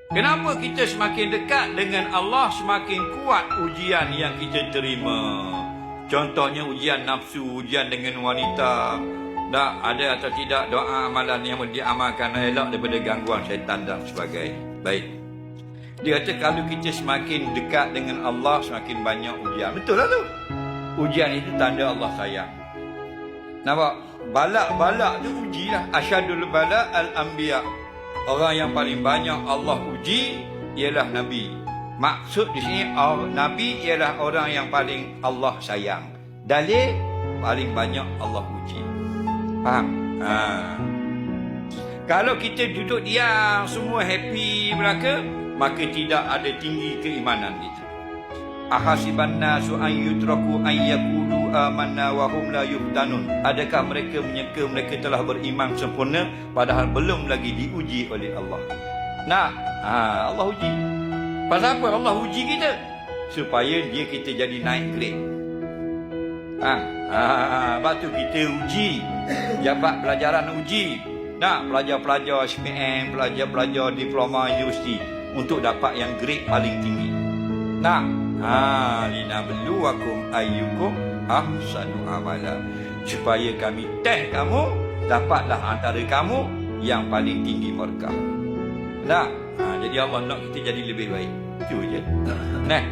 Kenapa kita semakin dekat dengan Allah, semakin kuat ujian yang kita terima. Contohnya ujian nafsu, ujian dengan wanita. Tak ada atau tidak doa amalan yang diamalkan elok daripada gangguan syaitan dan sebagainya. Baik. Dia kata kalau kita semakin dekat dengan Allah, semakin banyak ujian. Betul lah tu. Ujian itu tanda Allah sayang. Nampak? Balak-balak tu uji lah. Asyadul bala al-anbiya. Orang yang paling banyak Allah uji ialah Nabi. Maksud di sini Nabi ialah orang yang paling Allah sayang. Dalil paling banyak Allah uji. Faham? Kalau kita duduk diam, semua happy belaka, maka tidak ada tinggi keimanan kita. Ahasiban nasu an yutraku an yaqulu amanna wa hum la yuftanun. Adakah mereka menyangka mereka telah beriman sempurna padahal belum lagi diuji oleh Allah. Nah, Allah uji. Pasal apa Allah uji kita? Supaya kita jadi naik grade. Lepas tu kita uji. Jabat pelajaran uji. Nah, pelajar-pelajar SPM, pelajar-pelajar diploma universiti untuk dapat yang grade paling tinggi. Nah, linabluwakum ayyukum ahsanu amala. Supaya kami test kamu, dapatlah antara kamu yang paling tinggi markah. Nah, jadi Allah nak kita jadi lebih baik. Itu je. Nah,